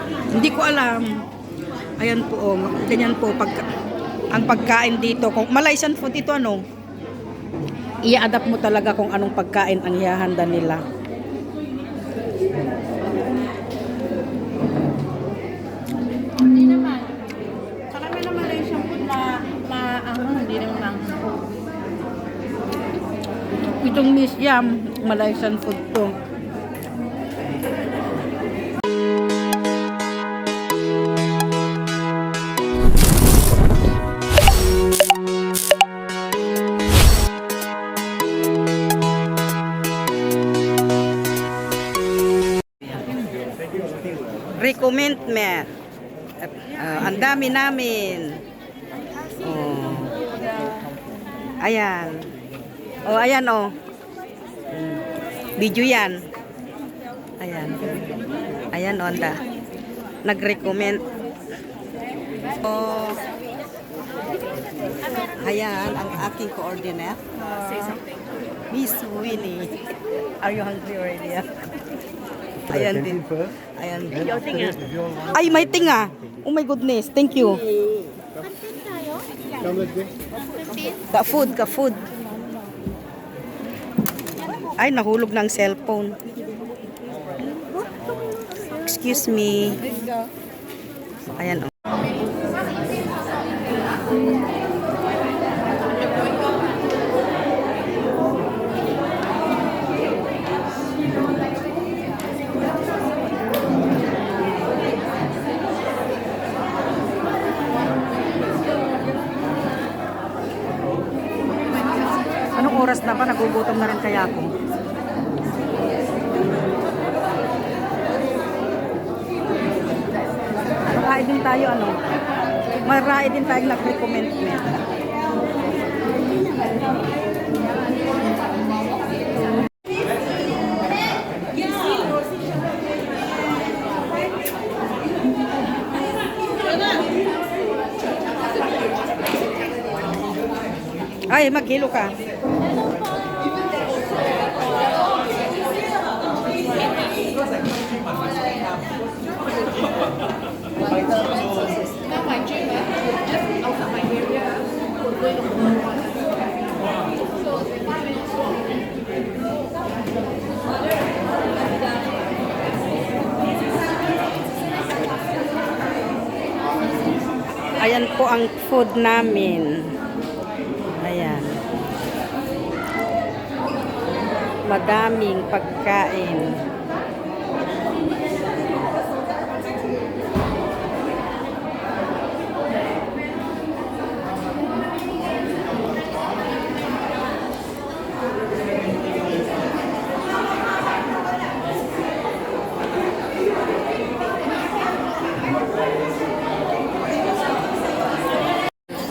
Hindi ko alam. Ayan po, oh. Ganyan po ang pagkain dito. Kung Malaysian food ito, ano? I-adapt mo talaga kung anong pagkain ang ihahanda nila. Hindi naman. Karami na Malaysian food hindi naman ang Itong Miss Yam, Malaysian food to. Recommendment. Ang dami namin. Oh. Ayan. Oh, ayan oh. Video yan. Ayan. Ayan oh, anda. Nag-recommend. Oh. Ayan, ang aking coordinate. Miss Winnie. Are you hungry already? Ayan din. Ayan din. Ay, may tinga. Oh my goodness. Thank you. Ka food. Ay, nahulog ng cellphone. Excuse me. Ayan. Oh. Anong oras na ba? Nagugutom na rin kaya ako. Marae din tayo, ano? Marae din tayo nag-recommend. Ay, maghilo ka. Ayan po ang food namin. Ayan. Madaming pagkain.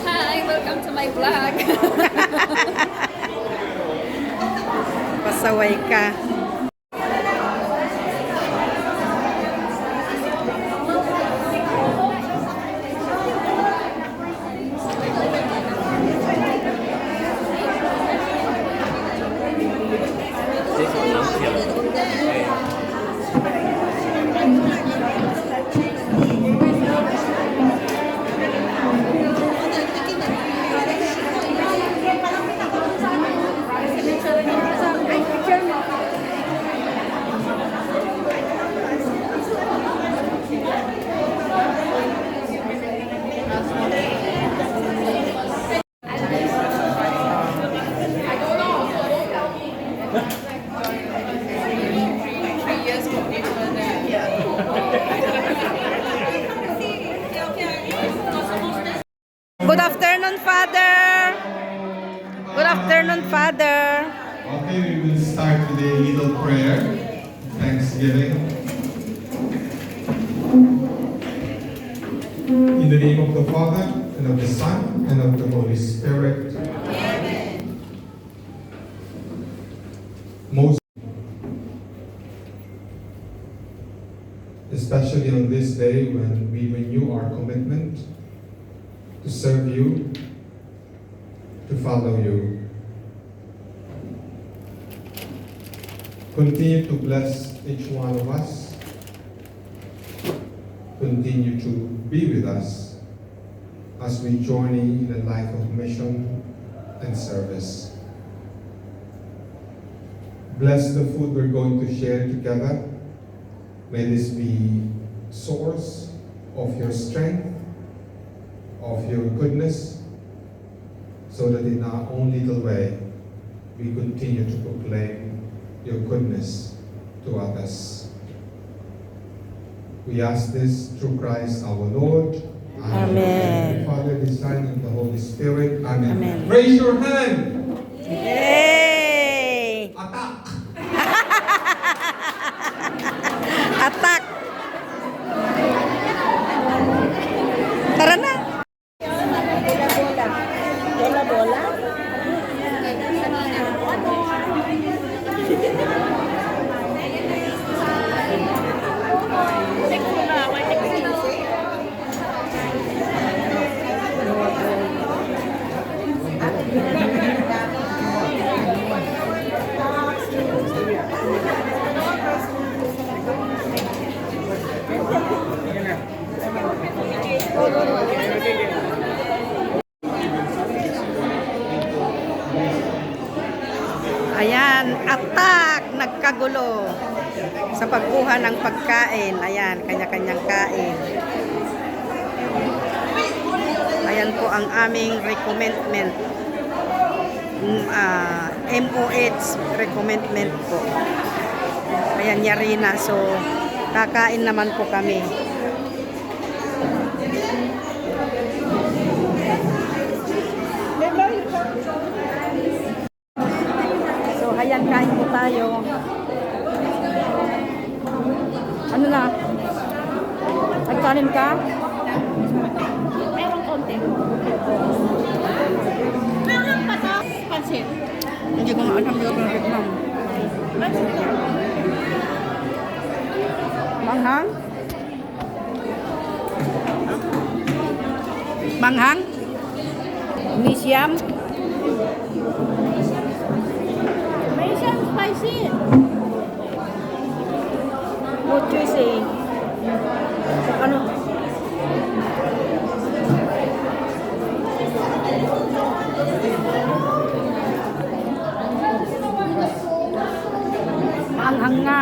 Hi, welcome to my vlog. Pasaway ka. Good afternoon, Father. Good afternoon, Father. Okay, we will start with a little prayer, thanksgiving. In the name of the Father, and of the Son, and of the Holy Spirit. Amen. Most especially on this day when we renew our commitment to serve you, to follow you. Continue to bless each one of us continue to be with us as we journey in a life of mission and service. Bless the food we're going to share together. May this be source of your strength, of your goodness, so that in our own little way, we continue to proclaim your goodness to others. We ask this through Christ our Lord. Amen. Father, the Son, and the Holy Spirit. Amen. Amen. Raise your hand. Yay! Attack. Attack! Tara na! Ayan, attack! Nagkagulo sa pagkuha ng pagkain. Ayan, kanya-kanyang kain. Ayan po ang aming recommendment. MOH recommendment po. Ayan, yari na. So, kakain naman po kami. So, ayan, kain po tayo. Ano na? Nagkanin ka? Meron konti. Meron pa to. Pansit. Hindi ko nga alam yung Vietnam. Manghang? Manghang? Misyam? May siyang spicy. What you say? Ano? Manghang nga.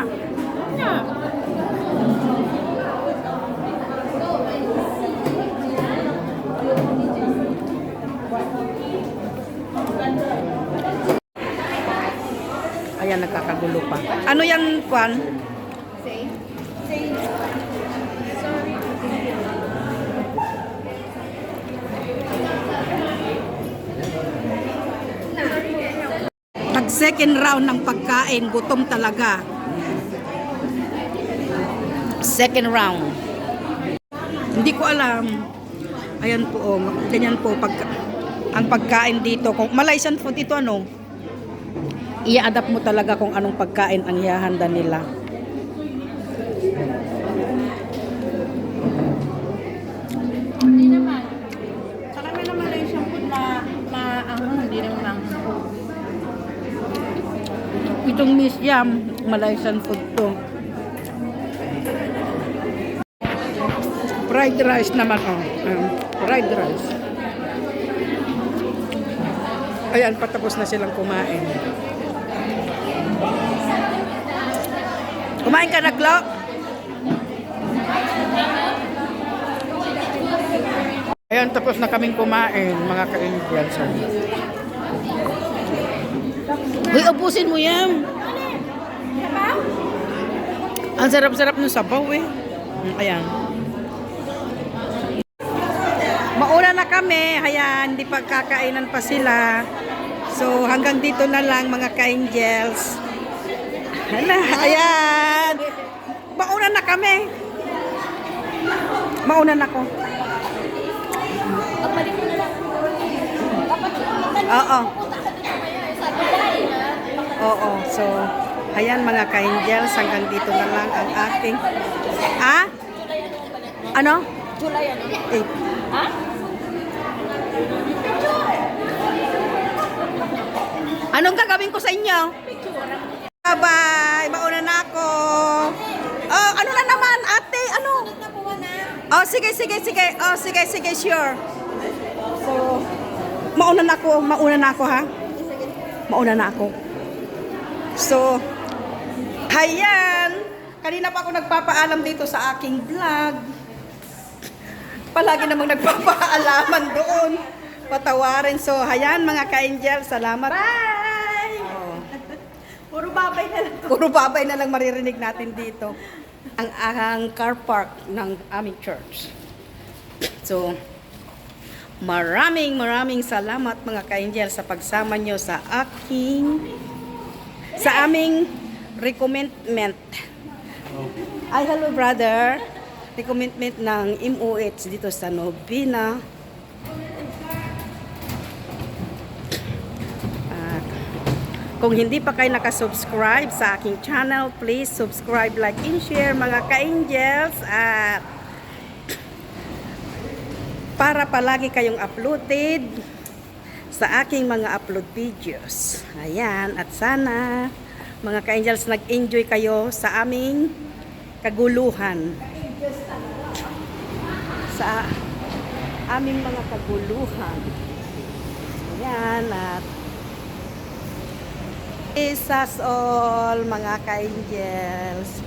Ayan, nagkakagulo pa. Ano yan, Kwan? Pag second round ng pagkain, gutom talaga. Second round. Hindi ko alam. Ayan po, oh, ganyan po ang pagkain dito. Kung Malaysian food ito, ano? I-adapt mo talaga kung anong pagkain ang ihahanda nila. Hindi naman. Karami naman lang siyang food na hindi naman. Itong Miss Yam, Malaysian food to. Fried rice naman, oh. Fried rice. Ayan, patapos na silang kumain. Kumain ka na, Glo? Ayan, tapos na kaming kumain, mga ka-Indians. Uy, ubusin mo yan. Ang sarap-sarap ng sabaw eh. Ayan. Mauna na kami. Ayan, hindi pa kakainan pa sila. So, hanggang dito na lang mga ka-Angels. Ayan. Mauna na kami. Mauna na ko. Oo. Oo. So, ayan mga ka-Angels, hanggang dito na lang ang aking... Ah? Ano? July ano? Eh. Ha? Anong gagawin ko sa inyo? Bye-bye. Mauna na ako. Oh, ano na naman, ate? Ano? Nakuha na. Oh, sige, sige, sige. Oh, sige, sige, sure. So, mauna na ako ha. Mauna na ako. So, hayan. Kanina pa ako nagpapaalam dito sa aking vlog. Palagi namang nagpapaalaman doon. Patawarin. So, hayan mga ka-angel. Salamat. Bye! Oh. Puro babay na lang. Puro babay na lang maririnig natin dito. Ang car park ng aming church. So, maraming salamat mga ka-angel sa pagsama nyo sa aming recommendment. Ay, hello brother. Recommendment ng MOH dito sa Novena. Kung hindi pa kayo nakasubscribe sa aking channel, please subscribe, like, and share mga ka-angels. At para palagi kayong uploaded sa aking mga upload videos. Ayan, at sana mga ka-angels nag-enjoy kayo sa aming kaguluhan. Sa aming mga kaguluhan. Ayan, at Jesus all mga ka-angels.